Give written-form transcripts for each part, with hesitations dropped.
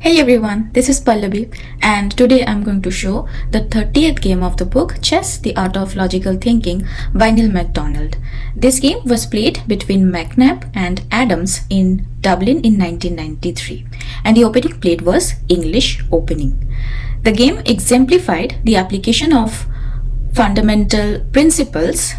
Hey everyone, this is Pallavi and today I'm going to show the 30th game of the book Chess, The Art of Logical Thinking by Neil MacDonald. This game was played between McNab and Adams in Dublin in 1993 and the opening played was English opening. The game exemplified the application of fundamental principles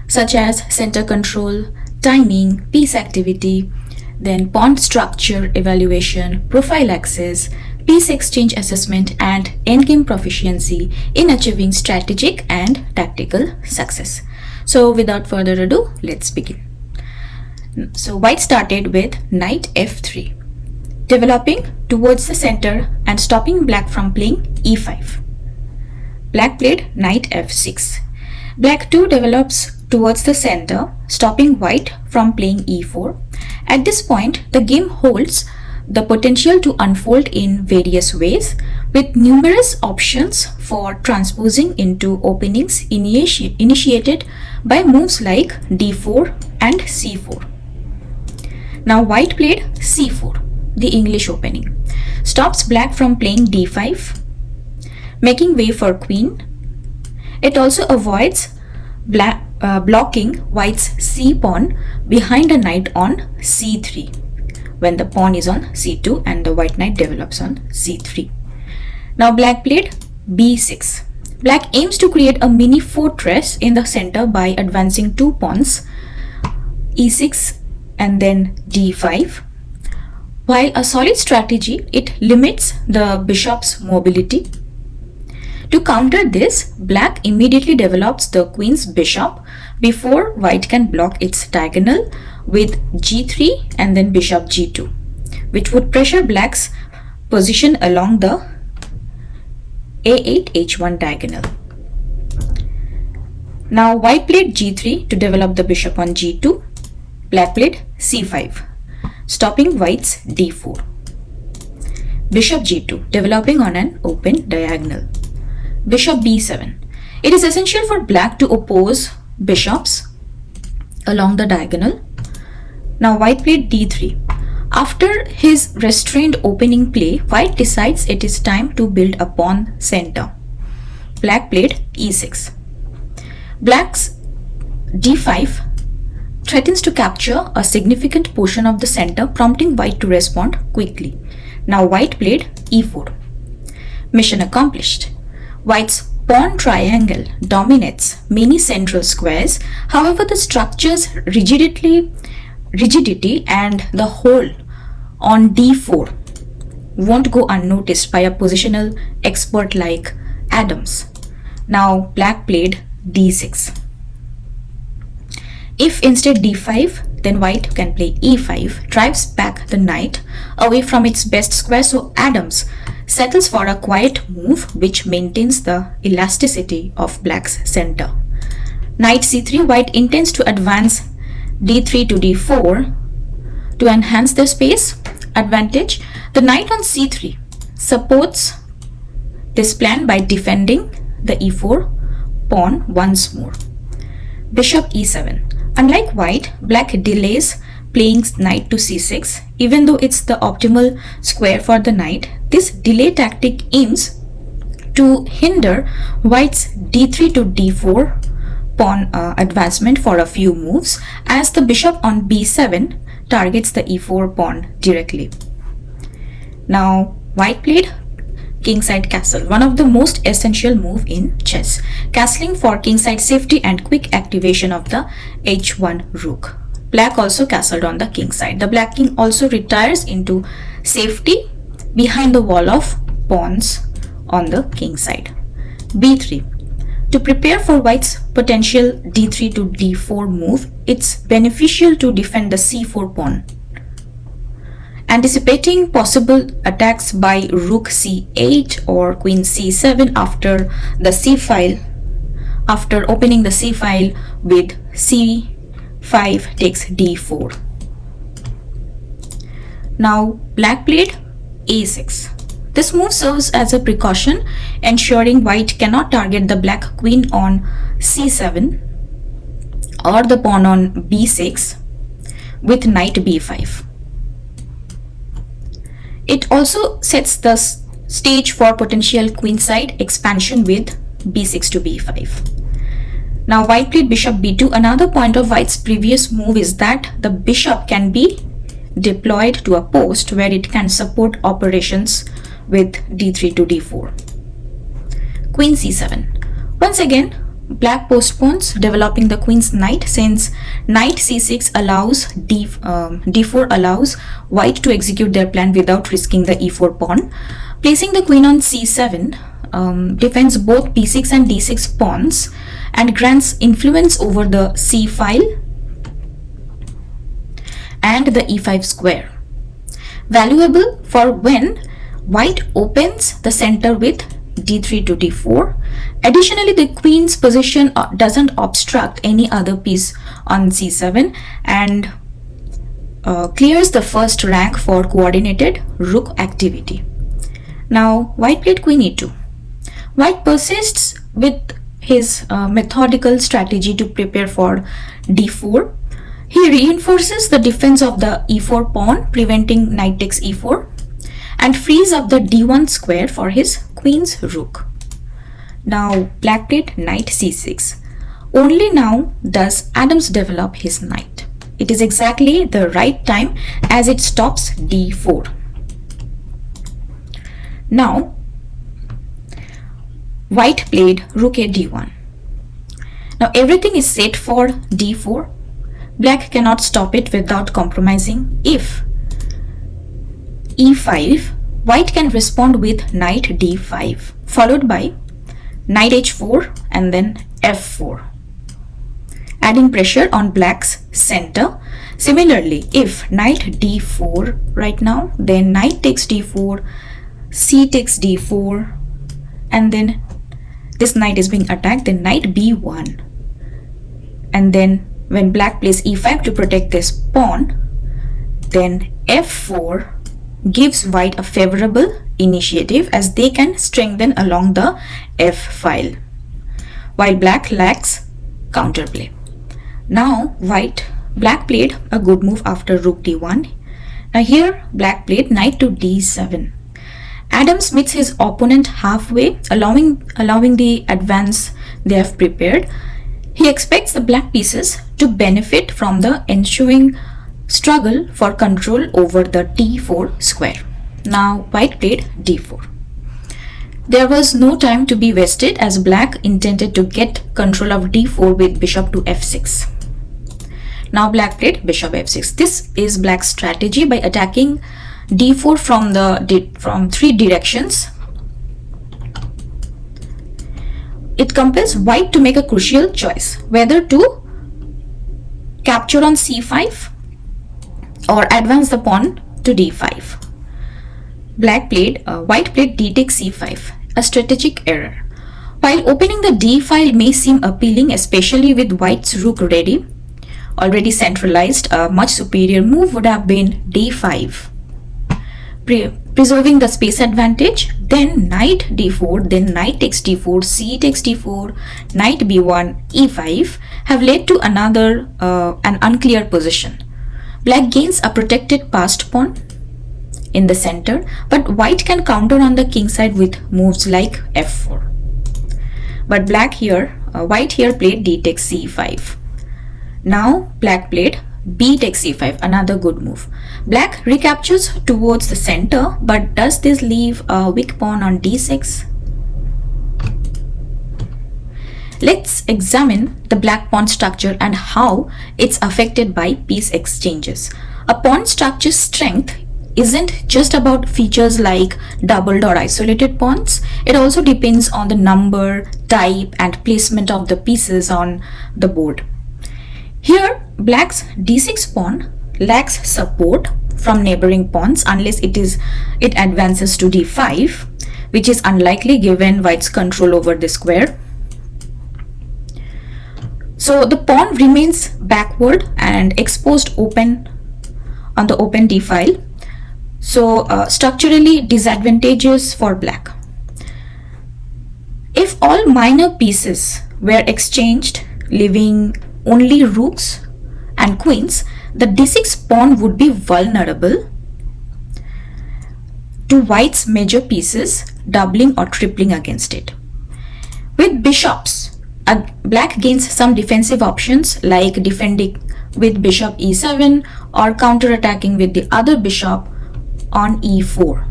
such as center control, timing, piece activity, then pawn structure evaluation, prophylaxis, piece exchange assessment, and endgame proficiency in achieving strategic and tactical success. So without further ado, let's begin. So white started with knight f3, developing towards the center and stopping black from playing e5. Black played knight f6. Black too develops towards the center, stopping white from playing e4. At this point, the game holds the potential to unfold in various ways, with numerous options for transposing into openings initiated by moves like d4 and c4. Now white played c4, the English opening, stops black from playing d5, making way for queen. It also avoids blocking white's c pawn behind a knight on c3 when the pawn is on c2 and the white knight develops on c3. Now black played b6. Black aims to create a mini fortress in the center by advancing two pawns, e6 and then d5. While a solid strategy, it limits the bishop's mobility. To counter this, black immediately develops the queen's bishop before white can block its diagonal with g3 and then bishop g2, which would pressure black's position along the a8 h1 diagonal. Now white played g3 to develop the bishop on g2. Black played c5, stopping white's d4. Bishop g2, developing on an open diagonal. Bishop b7. It is essential for black to oppose bishops along the diagonal. Now white played d3. After his restrained opening play, white decides it is time to build a pawn center. Black played e6. Black's d5 threatens to capture a significant portion of the center, prompting white to respond quickly. Now white played e4. Mission accomplished. White's pawn triangle dominates many central squares. However, the structure's rigidity and the hole on d4 won't go unnoticed by a positional expert like Adams. Now black played d6. If instead d5, then white can play e5, drives back the knight away from its best square, so Adams settles for a quiet move which maintains the elasticity of black's center. Knight c3, white intends to advance d3 to d4 to enhance the space advantage. The knight on c3 supports this plan by defending the e4 pawn once more. Bishop e7. Unlike white, black delays playing knight to c6, even though it's the optimal square for the knight. This delay tactic aims to hinder white's d3 to d4 pawn advancement for a few moves, as the bishop on b7 targets the e4 pawn directly. Now white played kingside castle, one of the most essential move in chess, castling for kingside safety and quick activation of the h1 rook. Black also castled on the king side. The black king also retires into safety behind the wall of pawns on the king side. b3. To prepare for white's potential d3 to d4 move, it's beneficial to defend the c4 pawn. Anticipating possible attacks by rook c8 or queen c7 after opening the c file with c5 takes d4. Now black played a6. This move serves as a precaution, ensuring white cannot target the black queen on c7 or the pawn on b6 with knight b5. It also sets the stage for potential queenside expansion with b6 to b5. Now white played bishop b2. Another point of white's previous move is that the bishop can be deployed to a post where it can support operations with d3 to d4. Queen c7. Once again, black postpones developing the queen's knight, since knight c6 allows d4 allows white to execute their plan without risking the e4 pawn. Placing the queen on c7 defends both b6 and d6 pawns and grants influence over the c file and the e5 square. Valuable for when white opens the center with d3 to d4. Additionally, the queen's position doesn't obstruct any other piece on c7 and clears the first rank for coordinated rook activity. Now, white played queen e2. White persists with his methodical strategy to prepare for d4. He reinforces the defense of the e4 pawn, preventing knight takes e4, and frees up the d1 square for his queen's rook. Now black played knight c6. Only now does Adams develop his knight. It is exactly the right time as it stops d4. Now white played rook a d1. Now everything is set for d4. Black cannot stop it without compromising. If e5, white can respond with knight d5, followed by knight h4 and then f4, adding pressure on black's center. Similarly, if knight d4 right now, then knight takes d4, c takes d4, and then this knight is being attacked, then knight b1, and then when black plays e5 to protect this pawn, then f4 gives white a favorable initiative as they can strengthen along the f file, while black lacks counterplay. Now black played a good move after rook d1. Now here black played knight to d7. Adams meets his opponent halfway, allowing the advance they have prepared. He expects the black pieces to benefit from the ensuing struggle for control over the d4 square. Now white played d4. There was no time to be wasted as black intended to get control of d4 with bishop to f6. Now black played bishop f6. This is black's strategy by attacking d4 from three directions. It compels white to make a crucial choice whether to capture on c5 or advance the pawn to d5. White played d takes c5, a strategic error. While opening the d file may seem appealing, especially with white's rook already centralized, a much superior move would have been d5, preserving the space advantage. Then knight d4, then knight takes d4, c takes d4, knight b1, e5 have led to an unclear position. Black gains a protected passed pawn in the center, but white can counter on the king side with moves like f4. But white here played d takes c5. Now black played b takes c5, another good move. Black recaptures towards the center, but does this leave a weak pawn on d6? Let's examine the black pawn structure and how it's affected by piece exchanges. A pawn structure's strength isn't just about features like doubled or isolated pawns. It also depends on the number, type, and placement of the pieces on the board. Here, black's d6 pawn lacks support from neighboring pawns unless it advances to d5, which is unlikely given white's control over the square. So the pawn remains backward and exposed open on the open d file. So structurally disadvantageous for black. If all minor pieces were exchanged, leaving only rooks and queens, the d6 pawn would be vulnerable. to white's major pieces, doubling or tripling against it. With bishops, black gains some defensive options like defending with bishop e7 or counter-attacking with the other bishop on e4.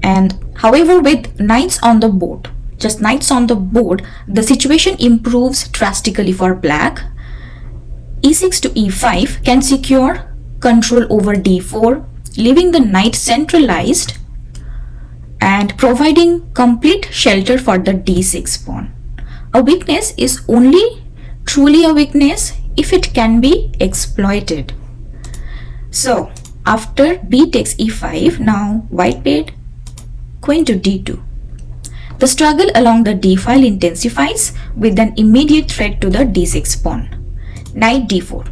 And however, with knights on the board, just knights on the board, the situation improves drastically for black. e6 to e5 can secure control over d4, leaving the knight centralized and providing complete shelter for the d6 pawn. A weakness is only truly a weakness if it can be exploited. So after b takes e5, now white played queen to d2. The struggle along the d file intensifies with an immediate threat to the d6 pawn. Knight d4.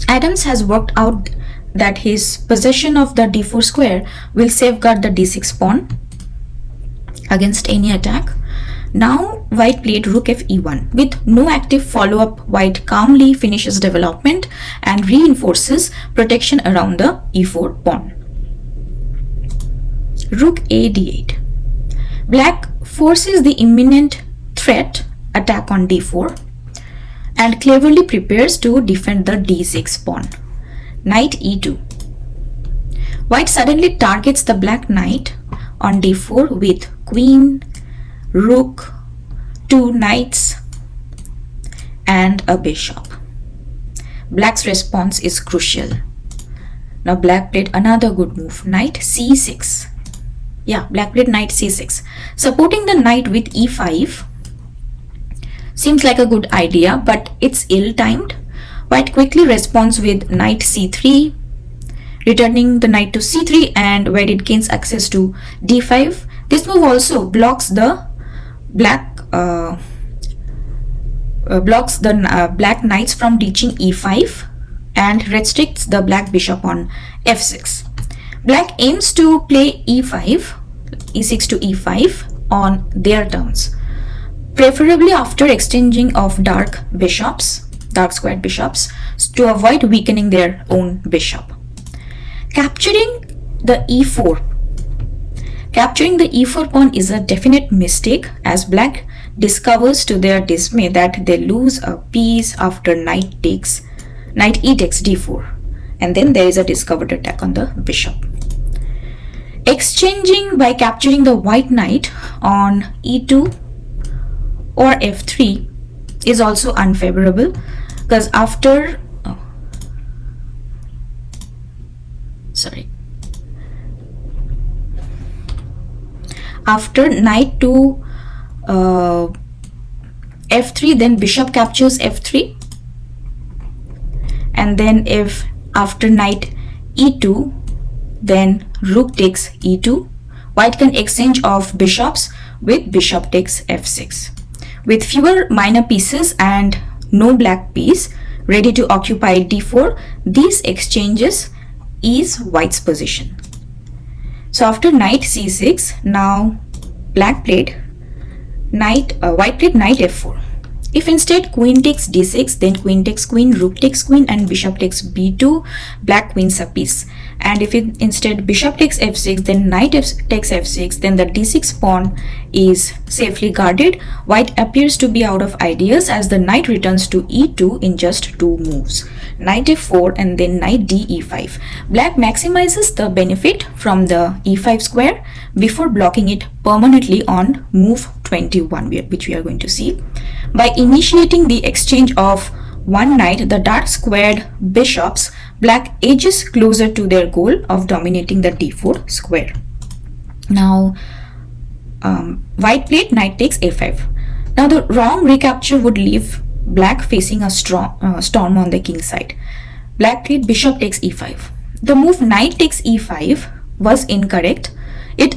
Adams has worked out that his possession of the d4 square will safeguard the d6 pawn against any attack. Now white played rook f e1. With no active follow-up, white calmly finishes development and reinforces protection around the e4 pawn. Rook a d8. Black forces the imminent threat attack on d4 and cleverly prepares to defend the d6 pawn. Knight e2. White suddenly targets the black knight on d4 with queen, rook, two knights and a bishop. Black's response is crucial. Now black played another good move, knight c6. Yeah, black played knight c6. Supporting the knight with e5 seems like a good idea, but it's ill-timed. White quickly responds with knight c3, returning the knight to c3, and where it gains access to d5. This move also blocks the black knights from reaching e5 and restricts the black bishop on f6. Black aims to play e5, e6 to e5 on their terms, preferably after exchanging of dark squared bishops, to avoid weakening their own bishop. Capturing the e4 pawn is a definite mistake, as black discovers to their dismay that they lose a piece after knight e takes d4, and then there is a discovered attack on the bishop. Exchanging by capturing the white knight on e2 or f3 is also unfavorable, because after knight to f3, then bishop captures f3, and then if after knight e2, then rook takes e2, white can exchange of bishops with bishop takes f6. With fewer minor pieces and no black piece ready to occupy d4, these exchanges ease white's position. So after knight c6, now white played knight f4. If instead queen takes d6, then queen takes queen, rook takes queen, and bishop takes b2, black wins a piece. And if instead bishop takes f6, then knight takes f6, then the d6 pawn is safely guarded. White appears to be out of ideas, as the knight returns to e2 in just two moves, knight f4 and then knight d e5. Black maximizes the benefit from the e5 square before blocking it permanently on move 21, which we are going to see. By initiating the exchange of one knight, the dark squared bishops, black edges closer to their goal of dominating the d4 square. Now white played knight takes a5. Now the wrong recapture would leave black facing a storm on the king side. Black played bishop takes e5. The move knight takes e5 was incorrect,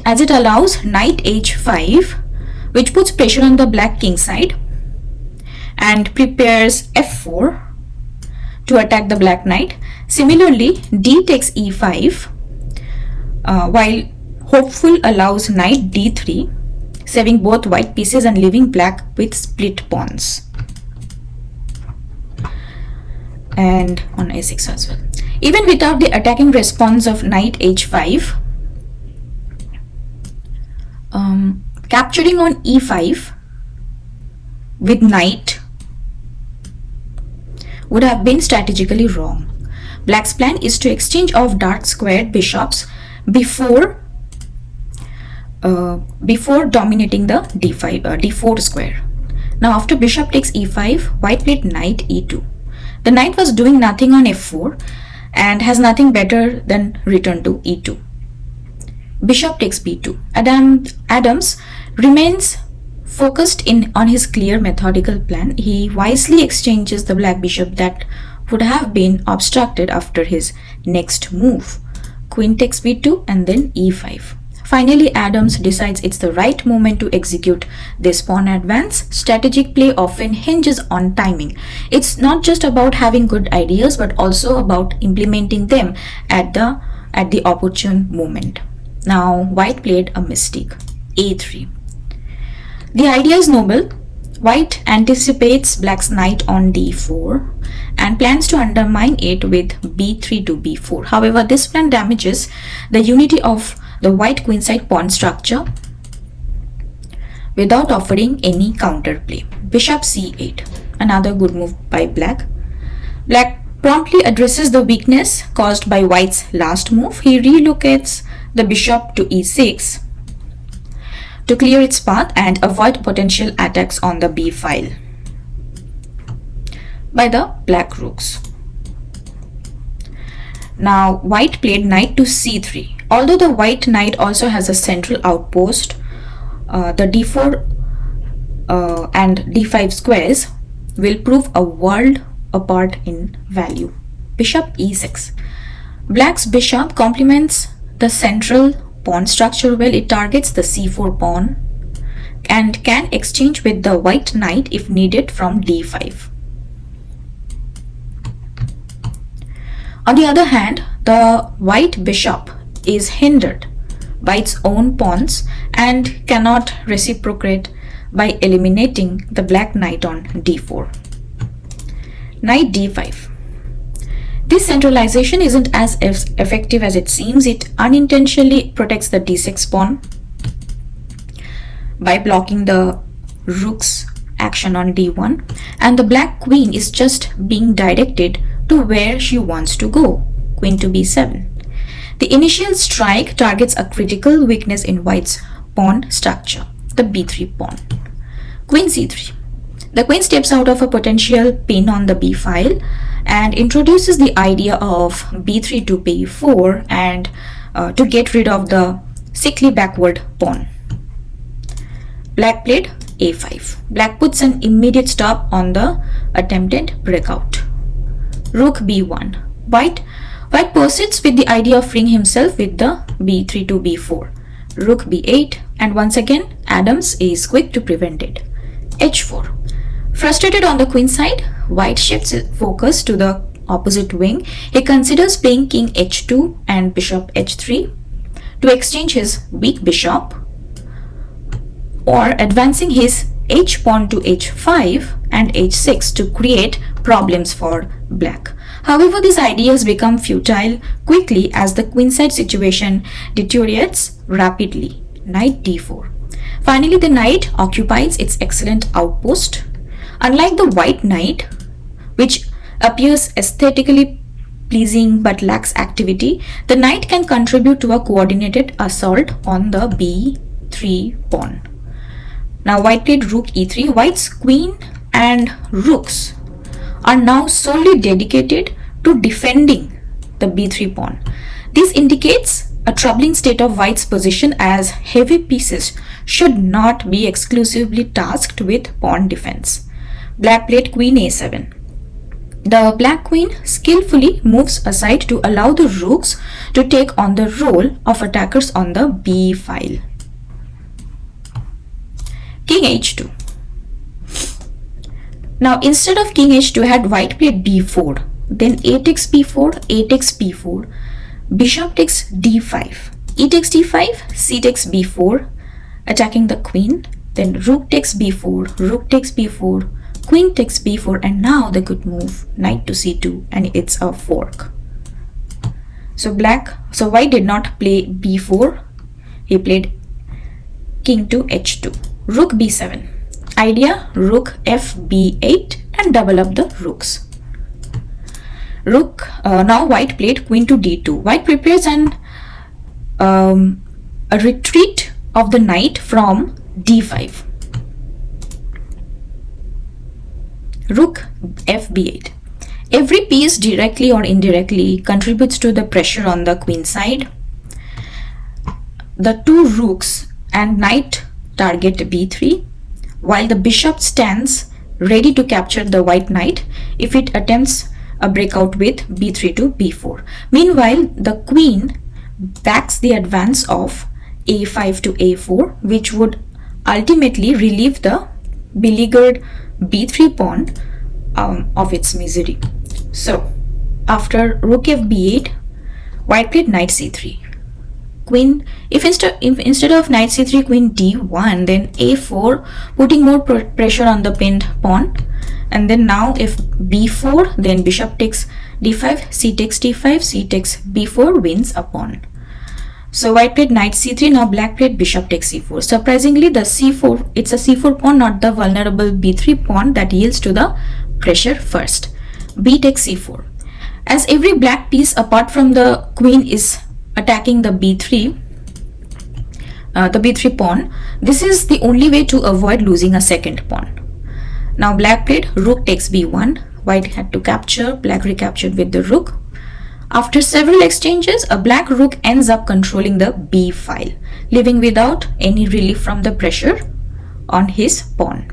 as it allows knight h5, which puts pressure on the black king side, and prepares f4 to attack the black knight. Similarly, d takes e5, while hopeful allows knight d3, saving both white pieces and leaving black with split pawns. And on a6 as well. Even without the attacking response of knight h5, capturing on e5 with knight would have been strategically wrong. Black's plan is to exchange off dark squared bishops before dominating the d4 square. Now after bishop takes e5, white played knight e2. The knight was doing nothing on f4 and has nothing better than return to e2. Bishop takes b2. Adams remains focused on his clear methodical plan. He wisely exchanges the black bishop that would have been obstructed after his next move. Queen takes b2 and then e5. Finally, Adams decides it's the right moment to execute this pawn advance. Strategic play often hinges on timing. It's not just about having good ideas, but also about implementing them at the opportune moment. Now, white played a mistake, a3. The idea is noble. White anticipates black's knight on d4 and plans to undermine it with b3 to b4. However, this plan damages the unity of the white queenside pawn structure without offering any counterplay. Bishop c8, another good move by black. Black promptly addresses the weakness caused by white's last move. He relocates the bishop to e6 to clear its path and avoid potential attacks on the b file by the black rooks. Now white played knight to c3. Although the white knight also has a central outpost, the d4 and d5 squares will prove a world apart in value. Bishop e6. Black's bishop complements the central pawn structure well. It targets the c4 pawn and can exchange with the white knight if needed from d5. On the other hand, the white bishop is hindered by its own pawns and cannot reciprocate by eliminating the black knight on d4. Knight d5. This centralization isn't as effective as it seems. It unintentionally protects the d6 pawn by blocking the rook's action on d1, and the black queen is just being directed to where she wants to go, queen to b7. The initial strike targets a critical weakness in white's pawn structure, the b3 pawn. Queen c3. The queen steps out of a potential pin on the b file and introduces the idea of b3 to b4 and to get rid of the sickly backward pawn. Black played a5. Black puts an immediate stop on the attempted breakout. Rook b1. White proceeds with the idea of freeing himself with the b3 to b4. Rook b8, and once again Adams is quick to prevent it. h4. Frustrated on the queen side, white shifts its focus to the opposite wing. He considers playing king h2 and bishop h3 to exchange his weak bishop, or advancing his h pawn to h5 and h6 to create problems for black. However, these ideas become futile quickly as the queenside situation deteriorates rapidly. Knight d4. Finally, the knight occupies its excellent outpost. Unlike the white knight, which appears aesthetically pleasing but lacks activity, the knight can contribute to a coordinated assault on the b3 pawn. Now white played rook e3. White's queen and rooks are now solely dedicated to defending the b3 pawn. This indicates a troubling state of white's position, as heavy pieces should not be exclusively tasked with pawn defense. Black played queen a7. The black queen skillfully moves aside to allow the rooks to take on the role of attackers on the b file. King h2. Now instead of king h2, had white played b4, then a takes b4, a takes b4, bishop takes d5, e takes d5, c takes b4, attacking the queen, then rook takes b4, rook takes b4, queen takes b4, and now the good move, knight to c2, and it's a fork. So white did not play b4. He played king to h2. Rook b7. Idea: rook f b8 and double up the rooks. Now white played queen to d2. White prepares a retreat of the knight from d5. Rook f b8. Every piece directly or indirectly contributes to the pressure on the queen side. The two rooks and knight target b3, while the bishop stands ready to capture the white knight if it attempts a breakout with b3 to b4. Meanwhile, the queen backs the advance of a5 to a4, which would ultimately relieve the beleaguered b3 pawn of its misery. So, after rook f b8, white played knight c3. Queen, if instead of knight c3, queen d1, then a4, putting more pressure on the pinned pawn. And then now if b4, then bishop takes d5, c takes d5, c takes b4, wins a pawn. So white played knight c3, now black played bishop takes c4. Surprisingly, the c4, it's a c4 pawn, not the vulnerable b3 pawn that yields to the pressure first. B takes c4. As every black piece apart from the queen is attacking the b3 pawn, this is the only way to avoid losing a second pawn. Now black played rook takes b1. White had to capture, black recaptured with the rook. After several exchanges, a black rook ends up controlling the b file, leaving without any relief from the pressure on his pawn.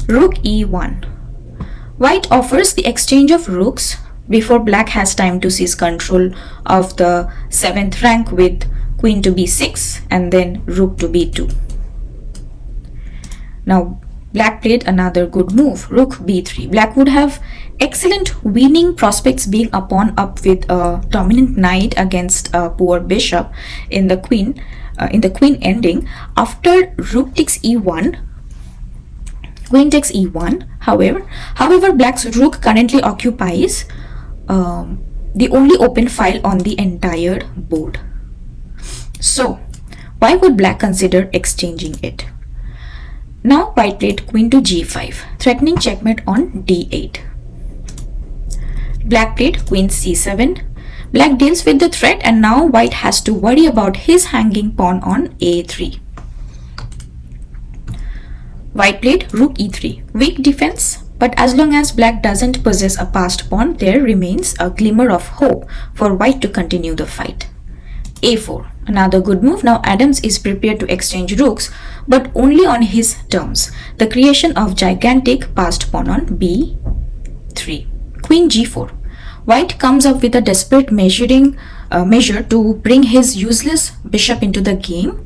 Rook e1. White offers the exchange of rooks before black has time to seize control of the 7th rank with queen to b6 and then rook to b2. Now black played another good move, rook b3. Black would have excellent winning prospects being a pawn up with a dominant knight against a poor bishop in the queen ending. After rook takes e1, queen takes e1. However, black's rook currently occupies the only open file on the entire board. So why would black consider exchanging it? Now white played queen to g5, threatening checkmate on d8. Black played queen c7. Black deals with the threat, and now white has to worry about his hanging pawn on a3. White played rook e3. Weak defense, but as long as black doesn't possess a passed pawn, there remains a glimmer of hope for white to continue the fight. a4. Another good move. Now Adams is prepared to exchange rooks, but only on his terms. The creation of gigantic passed pawn on b3. Queen g4. White comes up with a desperate measure to bring his useless bishop into the game.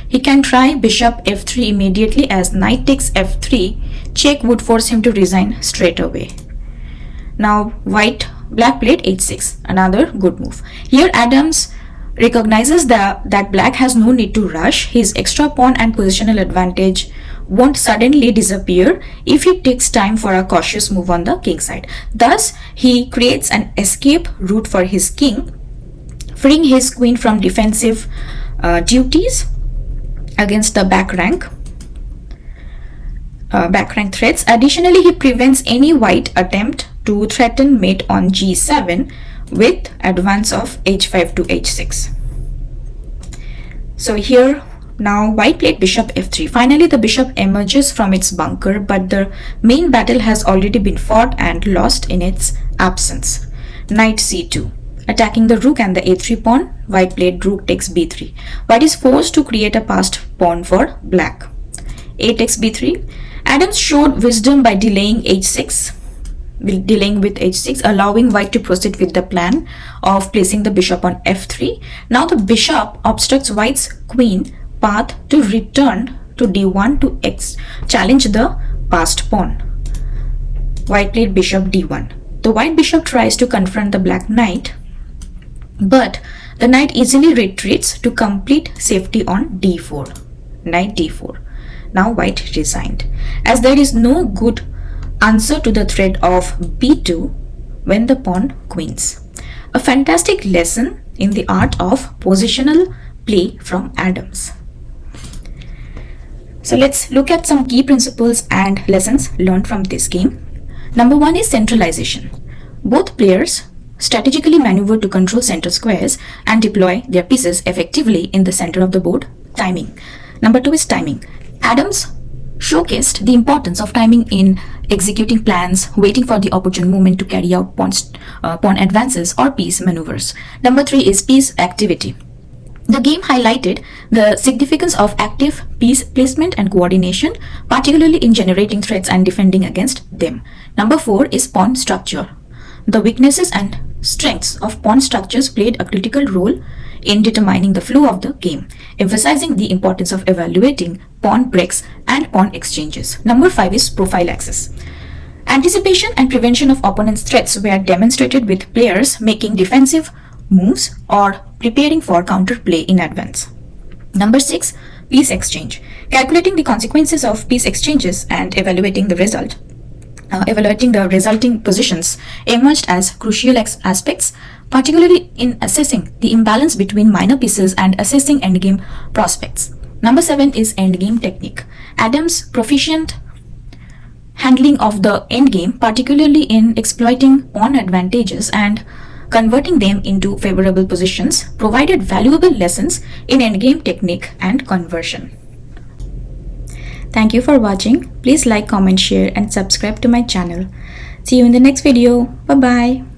He can try bishop f3 immediately, as knight takes f3 check would force him to resign straight away. Now black played h6, another good move. Here Adams recognizes that black has no need to rush. His extra pawn and positional advantage won't suddenly disappear if he takes time for a cautious move on the king side. Thus, he creates an escape route for his king, freeing his queen from defensive duties against the back rank threats. Additionally, he prevents any white attempt to threaten mate on g7 with advance of h5 to h6. So here now white played bishop f3. Finally, the bishop emerges from its bunker, but the main battle has already been fought and lost in its absence. Knight c2. Attacking the rook and the a3 pawn, white played rook takes b3. White is forced to create a passed pawn for black. A takes b3. Adams showed wisdom by delaying with h6, allowing white to proceed with the plan of placing the bishop on f3. Now the bishop obstructs white's queen path to return to d1 to challenge the passed pawn. White played bishop d1. The white bishop tries to confront the black knight, but the knight easily retreats to complete safety on d4. Knight d4. Now white resigned, as there is no good answer to the threat of b2 when the pawn queens. A fantastic lesson in the art of positional play from Adams. So let's look at some key principles and lessons learned from this game. Number 1 is centralization. Both players strategically maneuver to control center squares and deploy their pieces effectively in the center of the board. Timing. Number 2 is timing. Adams showcased the importance of timing in executing plans, waiting for the opportune moment to carry out pawn advances or piece maneuvers. Number 3 is piece activity. The game highlighted the significance of active piece placement and coordination, particularly in generating threats and defending against them. Number 4 is pawn structure. The weaknesses and strengths of pawn structures played a critical role in determining the flow of the game, emphasizing the importance of evaluating pawn breaks and pawn exchanges. Number 5 is prophylaxis. Anticipation and prevention of opponents' threats were demonstrated with players making defensive moves or preparing for counterplay in advance. Number 6, piece exchange. Calculating the consequences of piece exchanges and evaluating the resulting positions emerged as crucial aspects, particularly in assessing the imbalance between minor pieces and assessing endgame prospects. Number 7 is endgame technique. Adams' proficient handling of the endgame, particularly in exploiting pawn advantages and converting them into favorable positions, provided valuable lessons in endgame technique and conversion. Thank you for watching. Please like, comment, share and subscribe to my channel. See you in the next video. Bye bye.